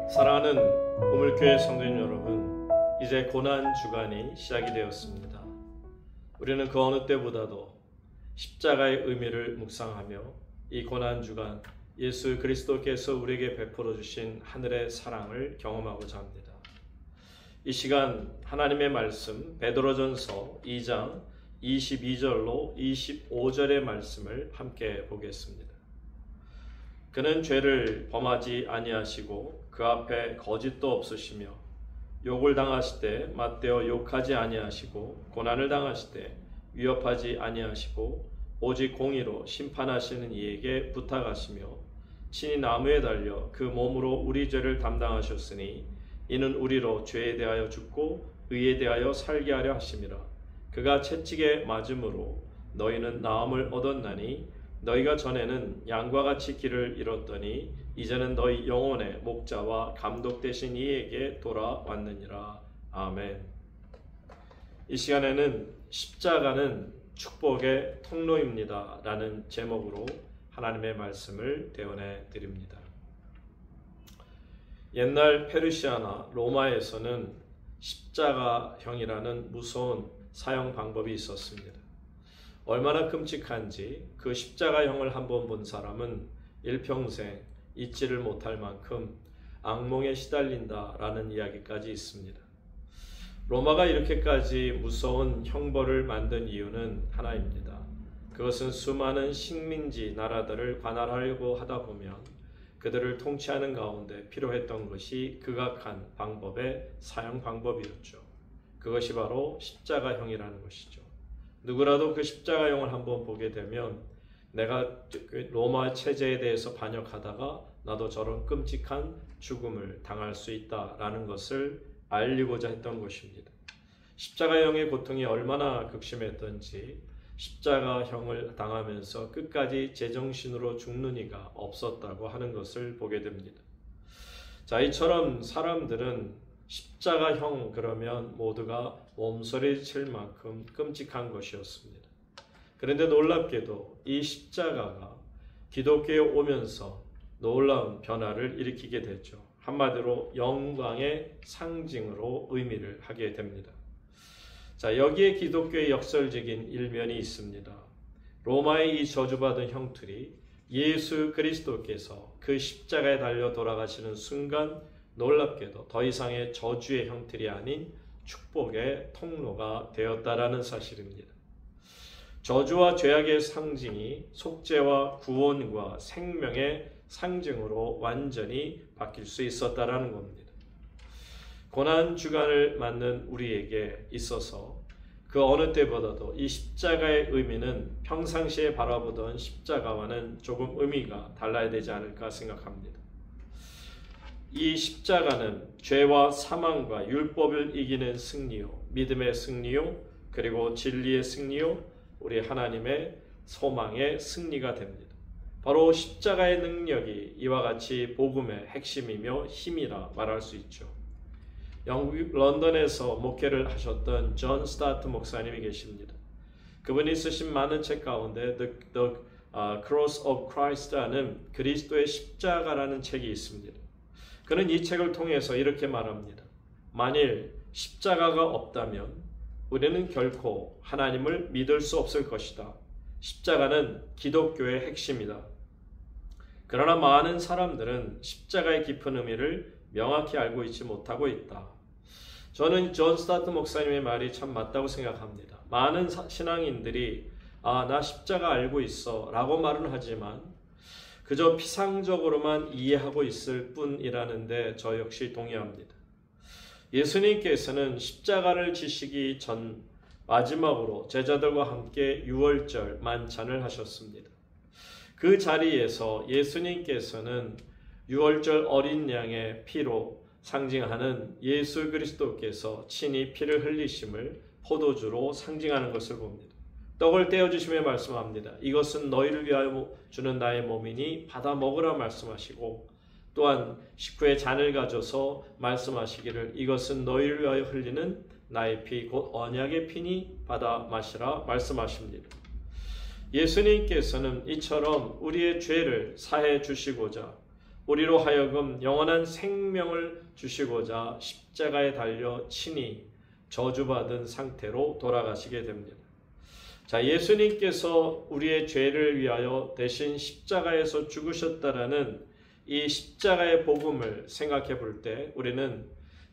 사랑하는 우물교회 성도님 여러분, 이제 고난주간이 시작이 되었습니다. 우리는 그 어느 때보다도 십자가의 의미를 묵상하며 이 고난주간 예수 그리스도께서 우리에게 베풀어 주신 하늘의 사랑을 경험하고자 합니다. 이 시간 하나님의 말씀 베드로전서 2장 22절로 25절의 말씀을 함께 보겠습니다. 그는 죄를 범하지 아니하시고 그 앞에 거짓도 없으시며 욕을 당하실 때 맞대어 욕하지 아니하시고 고난을 당하실 때 위협하지 아니하시고 오직 공의로 심판하시는 이에게 부탁하시며 친히 나무에 달려 그 몸으로 우리 죄를 담당하셨으니 이는 우리로 죄에 대하여 죽고 의에 대하여 살게 하려 하심이라. 그가 채찍에 맞음으로 너희는 나음을 얻었나니 너희가 전에는 양과 같이 길을 잃었더니 이제는 너희 영혼의 목자와 감독 되신 이에게 돌아왔느니라. 아멘. 이 시간에는 십자가는 축복의 통로입니다 라는 제목으로 하나님의 말씀을 대언해 드립니다. 옛날 페르시아나 로마에서는 십자가형이라는 무서운 사형 방법이 있었습니다. 얼마나 끔찍한지 그 십자가형을 한번 본 사람은 일평생 잊지를 못할 만큼 악몽에 시달린다라는 이야기까지 있습니다. 로마가 이렇게까지 무서운 형벌을 만든 이유는 하나입니다. 그것은 수많은 식민지 나라들을 관할하려고 하다 보면 그들을 통치하는 가운데 필요했던 것이 극악한 방법의 사형 방법이었죠. 그것이 바로 십자가형이라는 것이죠. 누구라도 그 십자가형을 한번 보게 되면 내가 로마 체제에 대해서 반역하다가 나도 저런 끔찍한 죽음을 당할 수 있다라는 것을 알리고자 했던 것입니다. 십자가형의 고통이 얼마나 극심했던지 십자가형을 당하면서 끝까지 제정신으로 죽는 이가 없었다고 하는 것을 보게 됩니다. 자, 이처럼 사람들은 십자가형 그러면 모두가 몸서리칠 만큼 끔찍한 것이었습니다. 그런데 놀랍게도 이 십자가가 기독교에 오면서 놀라운 변화를 일으키게 됐죠. 한마디로 영광의 상징으로 의미를 하게 됩니다. 자, 여기에 기독교의 역설적인 일면이 있습니다. 로마의 이 저주받은 형틀이 예수 그리스도께서 그 십자가에 달려 돌아가시는 순간 놀랍게도 더 이상의 저주의 형틀이 아닌 축복의 통로가 되었다라는 사실입니다. 저주와 죄악의 상징이 속죄와 구원과 생명의 상징으로 완전히 바뀔 수 있었다라는 겁니다. 고난 주간을 맞는 우리에게 있어서 그 어느 때보다도 이 십자가의 의미는 평상시에 바라보던 십자가와는 조금 의미가 달라야 되지 않을까 생각합니다. 이 십자가는 죄와 사망과 율법을 이기는 승리요, 믿음의 승리요, 그리고 진리의 승리요, 우리 하나님의 소망의 승리가 됩니다. 바로 십자가의 능력이 이와 같이 복음의 핵심이며 힘이라 말할 수 있죠. 영국 런던에서 목회를 하셨던 존 스타트 목사님이 계십니다. 그분이 쓰신 많은 책 가운데 The Cross of Christ라는 그리스도의 십자가라는 책이 있습니다. 그는 이 책을 통해서 이렇게 말합니다. 만일 십자가가 없다면 우리는 결코 하나님을 믿을 수 없을 것이다. 십자가는 기독교의 핵심이다. 그러나 많은 사람들은 십자가의 깊은 의미를 명확히 알고 있지 못하고 있다. 저는 존 스타트 목사님의 말이 참 맞다고 생각합니다. 많은 신앙인들이 나 십자가 알고 있어 라고 말은 하지만 그저 피상적으로만 이해하고 있을 뿐이라는데 저 역시 동의합니다. 예수님께서는 십자가를 지시기 전 마지막으로 제자들과 함께 유월절 만찬을 하셨습니다. 그 자리에서 예수님께서는 유월절 어린 양의 피로 상징하는 예수 그리스도께서 친히 피를 흘리심을 포도주로 상징하는 것을 봅니다. 떡을 떼어주시며 말씀합니다. 이것은 너희를 위하여 주는 나의 몸이니 받아 먹으라 말씀하시고 또한 식후에 잔을 가져서 말씀하시기를 이것은 너희를 위하여 흘리는 나의 피 곧 언약의 피니 받아 마시라 말씀하십니다. 예수님께서는 이처럼 우리의 죄를 사해 주시고자 우리로 하여금 영원한 생명을 주시고자 십자가에 달려 친히 저주받은 상태로 돌아가시게 됩니다. 자, 예수님께서 우리의 죄를 위하여 대신 십자가에서 죽으셨다라는 이 십자가의 복음을 생각해 볼 때 우리는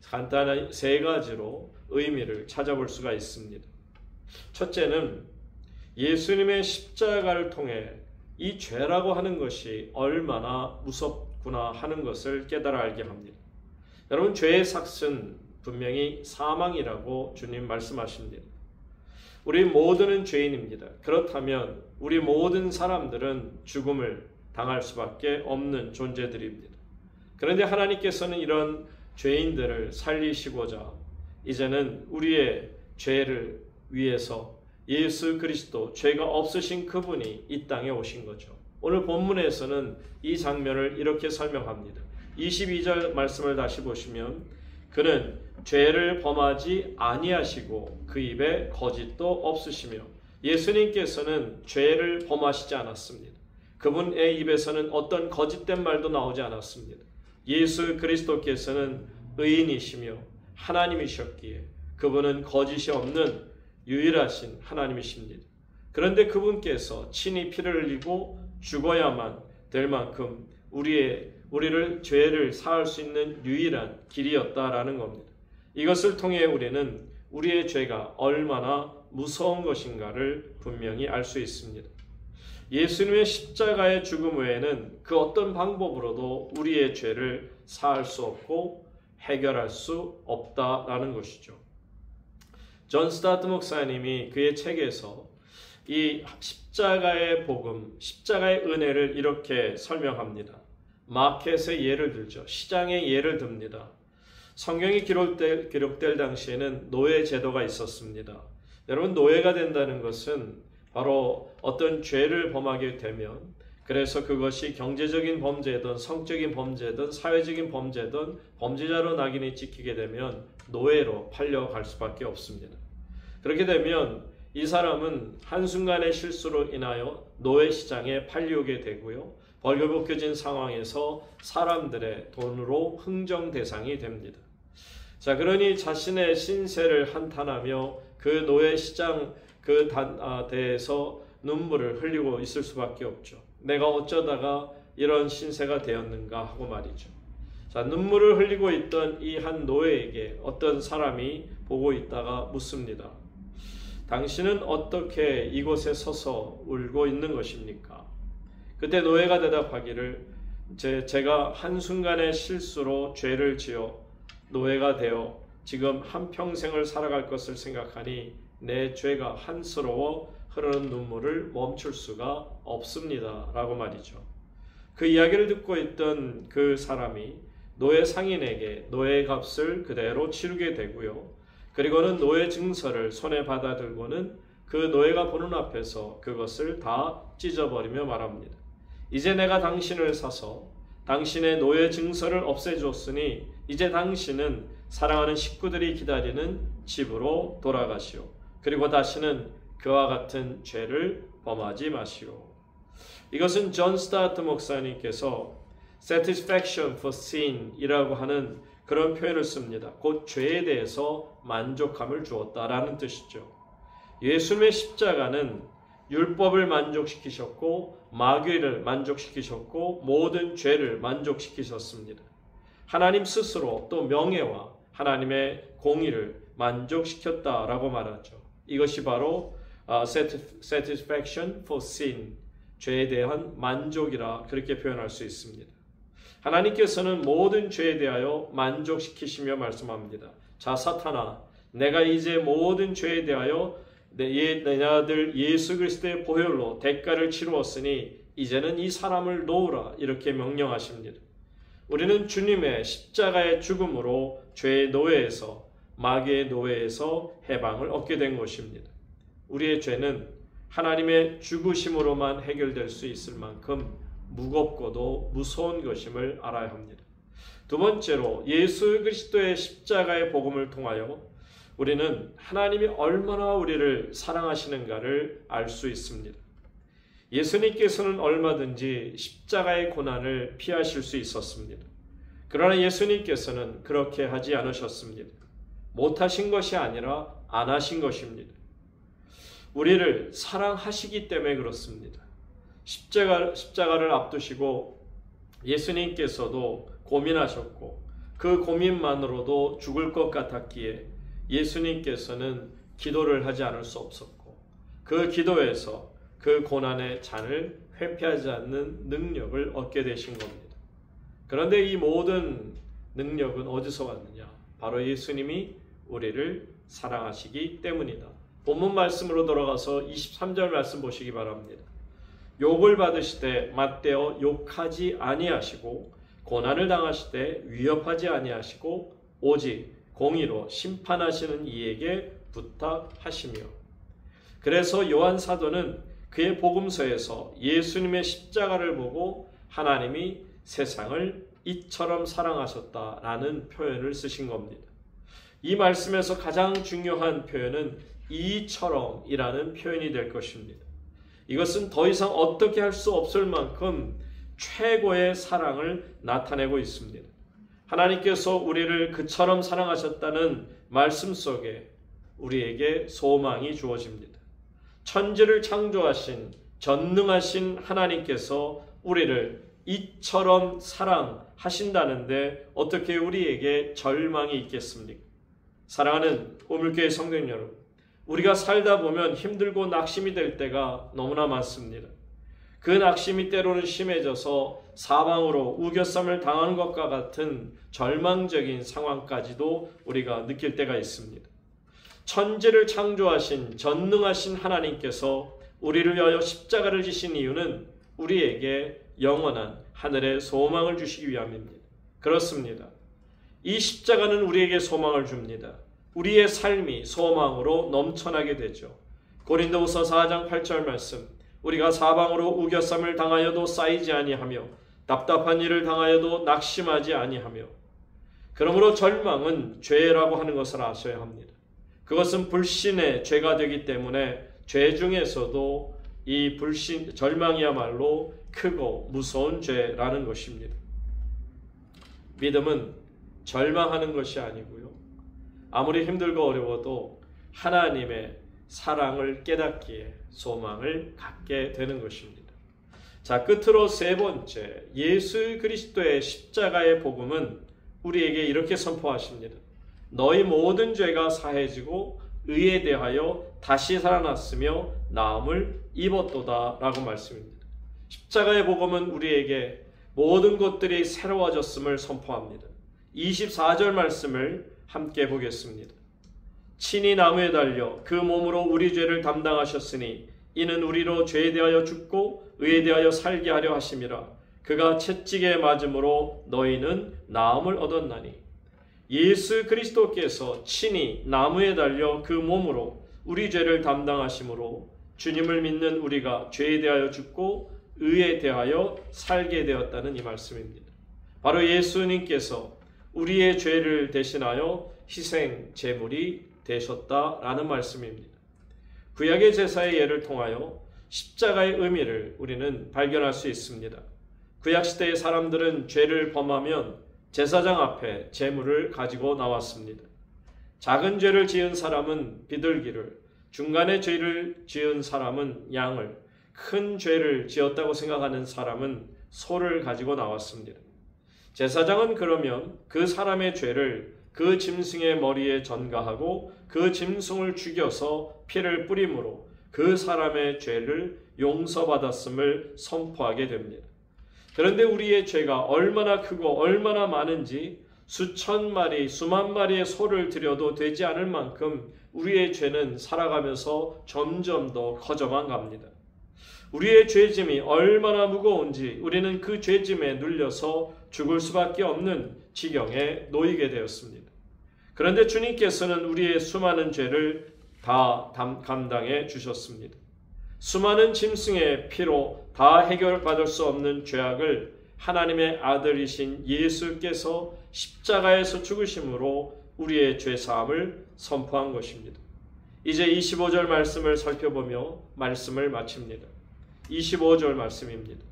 간단한 세 가지로 의미를 찾아볼 수가 있습니다. 첫째는 예수님의 십자가를 통해 이 죄라고 하는 것이 얼마나 무섭구나 하는 것을 깨달아 알게 합니다. 여러분, 죄의 삭은 분명히 사망이라고 주님 말씀하십니다. 우리 모두는 죄인입니다. 그렇다면 우리 모든 사람들은 죽음을 당할 수밖에 없는 존재들입니다. 그런데 하나님께서는 이런 죄인들을 살리시고자 이제는 우리의 죄를 위해서 예수 그리스도, 죄가 없으신 그분이 이 땅에 오신 거죠. 오늘 본문에서는 이 장면을 이렇게 설명합니다. 22절 말씀을 다시 보시면 그는 죄를 범하지 아니하시고 그 입에 거짓도 없으시며, 예수님께서는 죄를 범하시지 않았습니다. 그분의 입에서는 어떤 거짓된 말도 나오지 않았습니다. 예수 그리스도께서는 의인이시며 하나님이셨기에 그분은 거짓이 없는 유일하신 하나님이십니다. 그런데 그분께서 친히 피를 흘리고 죽어야만 될 만큼 우리를 죄를 사할 수 있는 유일한 길이었다라는 겁니다. 이것을 통해 우리는 우리의 죄가 얼마나 무서운 것인가를 분명히 알 수 있습니다. 예수님의 십자가의 죽음 외에는 그 어떤 방법으로도 우리의 죄를 사할 수 없고 해결할 수 없다라는 것이죠. 존 스타트 목사님이 그의 책에서 이 십자가의 복음, 십자가의 은혜를 이렇게 설명합니다. 마켓의 예를 들죠. 시장의 예를 듭니다. 성경이 기록될 당시에는 노예 제도가 있었습니다. 여러분, 노예가 된다는 것은 바로 어떤 죄를 범하게 되면, 그래서 그것이 경제적인 범죄든 성적인 범죄든 사회적인 범죄든 범죄자로 낙인이 찍히게 되면 노예로 팔려갈 수밖에 없습니다. 그렇게 되면 이 사람은 한순간의 실수로 인하여 노예 시장에 팔려오게 되고요. 벌거벗겨진 상황에서 사람들의 돈으로 흥정 대상이 됩니다. 자, 그러니 자신의 신세를 한탄하며 그 노예 시장 대에서 눈물을 흘리고 있을 수밖에 없죠. 내가 어쩌다가 이런 신세가 되었는가 하고 말이죠. 자, 눈물을 흘리고 있던 이 한 노예에게 어떤 사람이 보고 있다가 묻습니다. 당신은 어떻게 이곳에 서서 울고 있는 것입니까? 그때 노예가 대답하기를 제가 한순간의 실수로 죄를 지어 노예가 되어 지금 한평생을 살아갈 것을 생각하니 내 죄가 한스러워 흐르는 눈물을 멈출 수가 없습니다 라고 말이죠. 그 이야기를 듣고 있던 그 사람이 노예 상인에게 노예 값을 그대로 치르게 되고요. 그리고는 노예 증서를 손에 받아들고는 그 노예가 보는 앞에서 그것을 다 찢어버리며 말합니다. 이제 내가 당신을 사서 당신의 노예 증서를 없애줬으니 이제 당신은 사랑하는 식구들이 기다리는 집으로 돌아가시오. 그리고 다시는 그와 같은 죄를 범하지 마시오. 이것은 존 스타트 목사님께서 satisfaction for sin 이라고 하는 그런 표현을 씁니다. 곧 죄에 대해서 만족함을 주었다라는 뜻이죠. 예수님의 십자가는 율법을 만족시키셨고 마귀를 만족시키셨고 모든 죄를 만족시키셨습니다. 하나님 스스로 또 명예와 하나님의 공의를 만족시켰다라고 말하죠. 이것이 바로 satisfaction for sin, 죄에 대한 만족이라 그렇게 표현할 수 있습니다. 하나님께서는 모든 죄에 대하여 만족시키시며 말씀합니다. 자, 사탄아, 내가 이제 모든 죄에 대하여 내 아들 예수 그리스도의 보혈로 대가를 치루었으니 이제는 이 사람을 놓으라 이렇게 명령하십니다. 우리는 주님의 십자가의 죽음으로 죄의 노예에서 마귀의 노예에서 해방을 얻게 된 것입니다. 우리의 죄는 하나님의 죽으심으로만 해결될 수 있을 만큼 무겁고도 무서운 것임을 알아야 합니다. 두 번째로 예수 그리스도의 십자가의 복음을 통하여 우리는 하나님이 얼마나 우리를 사랑하시는가를 알 수 있습니다. 예수님께서는 얼마든지 십자가의 고난을 피하실 수 있었습니다. 그러나 예수님께서는 그렇게 하지 않으셨습니다. 못하신 것이 아니라 안 하신 것입니다. 우리를 사랑하시기 때문에 그렇습니다. 십자가를 앞두시고 예수님께서도 고민하셨고 그 고민만으로도 죽을 것 같았기에 예수님께서는 기도를 하지 않을 수 없었고 그 기도에서 그 고난의 잔을 회피하지 않는 능력을 얻게 되신 겁니다. 그런데 이 모든 능력은 어디서 왔느냐? 바로 예수님이 우리를 사랑하시기 때문이다. 본문 말씀으로 돌아가서 23절 말씀 보시기 바랍니다. 욕을 받으시되 맞대어 욕하지 아니하시고 고난을 당하시되 위협하지 아니하시고 오직 공의로 심판하시는 이에게 부탁하시며. 그래서 요한 사도는 그의 복음서에서 예수님의 십자가를 보고 하나님이 세상을 이처럼 사랑하셨다라는 표현을 쓰신 겁니다. 이 말씀에서 가장 중요한 표현은 이처럼이라는 표현이 될 것입니다. 이것은 더 이상 어떻게 할 수 없을 만큼 최고의 사랑을 나타내고 있습니다. 하나님께서 우리를 그처럼 사랑하셨다는 말씀 속에 우리에게 소망이 주어집니다. 천지를 창조하신 전능하신 하나님께서 우리를 이처럼 사랑하신다는데 어떻게 우리에게 절망이 있겠습니까? 사랑하는 우물교회 성도님 여러분, 우리가 살다 보면 힘들고 낙심이 될 때가 너무나 많습니다. 그 낙심이 때로는 심해져서 사방으로 우겨쌈을 당하는 것과 같은 절망적인 상황까지도 우리가 느낄 때가 있습니다. 천지를 창조하신 전능하신 하나님께서 우리를 위하여 십자가를 지신 이유는 우리에게 영원한 하늘의 소망을 주시기 위함입니다. 그렇습니다. 이 십자가는 우리에게 소망을 줍니다. 우리의 삶이 소망으로 넘쳐나게 되죠. 고린도후서 4장 8절 말씀, 우리가 사방으로 우겨쌈을 당하여도 쌓이지 아니하며 답답한 일을 당하여도 낙심하지 아니하며. 그러므로 절망은 죄라고 하는 것을 아셔야 합니다. 그것은 불신의 죄가 되기 때문에 죄 중에서도 이 절망이야말로 크고 무서운 죄라는 것입니다. 믿음은 절망하는 것이 아니고요, 아무리 힘들고 어려워도 하나님의 사랑을 깨닫기에 소망을 갖게 되는 것입니다. 자, 끝으로 세 번째, 예수 그리스도의 십자가의 복음은 우리에게 이렇게 선포하십니다. 너희 모든 죄가 사해지고 의에 대하여 다시 살아났으며 나음을 입었도다 라고 말씀입니다. 십자가의 복음은 우리에게 모든 것들이 새로워졌음을 선포합니다. 24절 말씀을 함께 보겠습니다. 친히 나무에 달려 그 몸으로 우리 죄를 담당하셨으니 이는 우리로 죄에 대하여 죽고 의에 대하여 살게 하려 하심이라. 그가 채찍에 맞음으로 너희는 나음을 얻었나니. 예수 그리스도께서 친히 나무에 달려 그 몸으로 우리 죄를 담당하심으로 주님을 믿는 우리가 죄에 대하여 죽고 의에 대하여 살게 되었다는 이 말씀입니다. 바로 예수님께서 우리의 죄를 대신하여 희생 제물이 되셨다라는 말씀입니다. 구약의 제사의 예를 통하여 십자가의 의미를 우리는 발견할 수 있습니다. 구약시대의 사람들은 죄를 범하면 제사장 앞에 제물을 가지고 나왔습니다. 작은 죄를 지은 사람은 비둘기를, 중간에 죄를 지은 사람은 양을, 큰 죄를 지었다고 생각하는 사람은 소를 가지고 나왔습니다. 제사장은 그러면 그 사람의 죄를 그 짐승의 머리에 전가하고 그 짐승을 죽여서 피를 뿌림으로 그 사람의 죄를 용서받았음을 선포하게 됩니다. 그런데 우리의 죄가 얼마나 크고 얼마나 많은지 수천 마리, 수만 마리의 소를 들여도 되지 않을 만큼 우리의 죄는 살아가면서 점점 더 커져만 갑니다. 우리의 죄짐이 얼마나 무거운지 우리는 그 죄짐에 눌려서 죽을 수밖에 없는 지경에 놓이게 되었습니다. 그런데 주님께서는 우리의 수많은 죄를 다 감당해 주셨습니다. 수많은 짐승의 피로 다 해결받을 수 없는 죄악을 하나님의 아들이신 예수께서 십자가에서 죽으심으로 우리의 죄사함을 선포한 것입니다. 이제 25절 말씀을 살펴보며 말씀을 마칩니다. 25절 말씀입니다.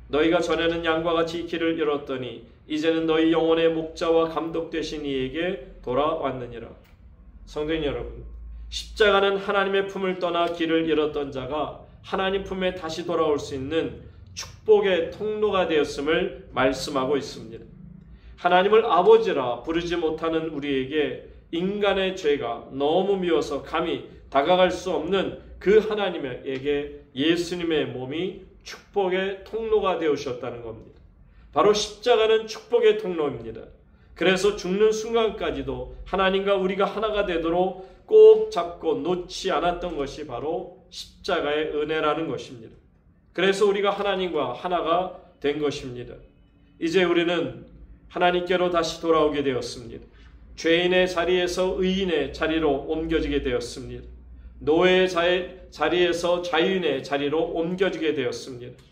너희가 전에는 양과 같이 길을 잃었더니 이제는 너희 영혼의 목자와 감독 되신 이에게 돌아왔느니라. 성도님 여러분, 십자가는 하나님의 품을 떠나 길을 잃었던 자가 하나님 품에 다시 돌아올 수 있는 축복의 통로가 되었음을 말씀하고 있습니다. 하나님을 아버지라 부르지 못하는 우리에게 인간의 죄가 너무 미워서 감히 다가갈 수 없는 그 하나님에게 예수님의 몸이 축복의 통로가 되어주셨다는 겁니다. 바로 십자가는 축복의 통로입니다. 그래서 죽는 순간까지도 하나님과 우리가 하나가 되도록 꼭 잡고 놓지 않았던 것이 바로 십자가의 은혜라는 것입니다. 그래서 우리가 하나님과 하나가 된 것입니다. 이제 우리는 하나님께로 다시 돌아오게 되었습니다. 죄인의 자리에서 의인의 자리로 옮겨지게 되었습니다. 노예의 자리에서 자유인의 자리로 옮겨지게 되었습니다.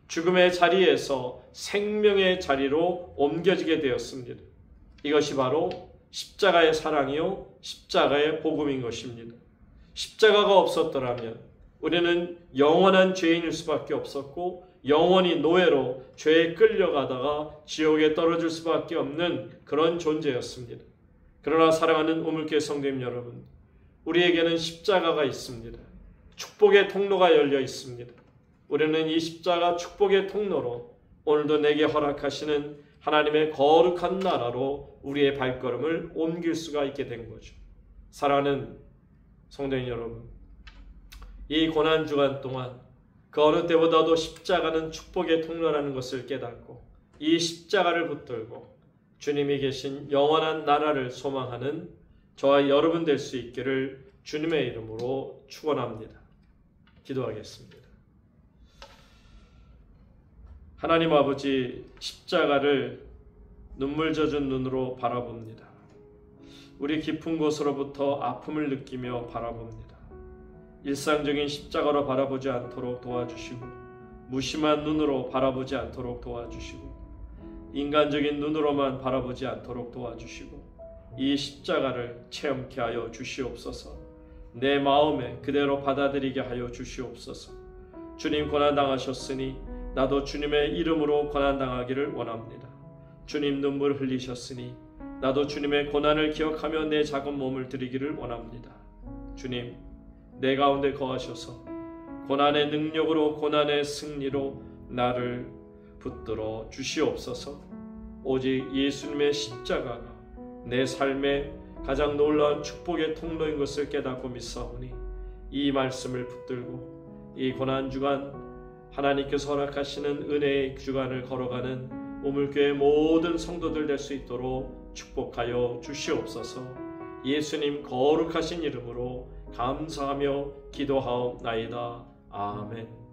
죽음의 자리에서 생명의 자리로 옮겨지게 되었습니다. 이것이 바로 십자가의 사랑이요 십자가의 복음인 것입니다. 십자가가 없었더라면 우리는 영원한 죄인일 수밖에 없었고 영원히 노예로 죄에 끌려가다가 지옥에 떨어질 수밖에 없는 그런 존재였습니다. 그러나 사랑하는 우물교회 성도님 여러분, 우리에게는 십자가가 있습니다. 축복의 통로가 열려 있습니다. 우리는 이 십자가 축복의 통로로 오늘도 내게 허락하시는 하나님의 거룩한 나라로 우리의 발걸음을 옮길 수가 있게 된 거죠. 사랑하는 성도님 여러분, 이 고난주간 동안 그 어느 때보다도 십자가는 축복의 통로라는 것을 깨닫고 이 십자가를 붙들고 주님이 계신 영원한 나라를 소망하는 저와 여러분 될 수 있기를 주님의 이름으로 축원합니다. 기도하겠습니다. 하나님 아버지, 십자가를 눈물 젖은 눈으로 바라봅니다. 우리 깊은 곳으로부터 아픔을 느끼며 바라봅니다. 일상적인 십자가로 바라보지 않도록 도와주시고 무심한 눈으로 바라보지 않도록 도와주시고 인간적인 눈으로만 바라보지 않도록 도와주시고 이 십자가를 체험케 하여 주시옵소서. 내 마음에 그대로 받아들이게 하여 주시옵소서. 주님 고난당하셨으니 나도 주님의 이름으로 고난당하기를 원합니다. 주님 눈물 흘리셨으니 나도 주님의 고난을 기억하며 내 작은 몸을 드리기를 원합니다. 주님, 내 가운데 거하셔서 고난의 능력으로 고난의 승리로 나를 붙들어 주시옵소서. 오직 예수님의 십자가가 내 삶의 가장 놀라운 축복의 통로인 것을 깨닫고 믿사오니 이 말씀을 붙들고 이 고난주간 하나님께서 허락하시는 은혜의 주간을 걸어가는 우물교회 모든 성도들 될 수 있도록 축복하여 주시옵소서. 예수님 거룩하신 이름으로 감사하며 기도하옵나이다. 아멘.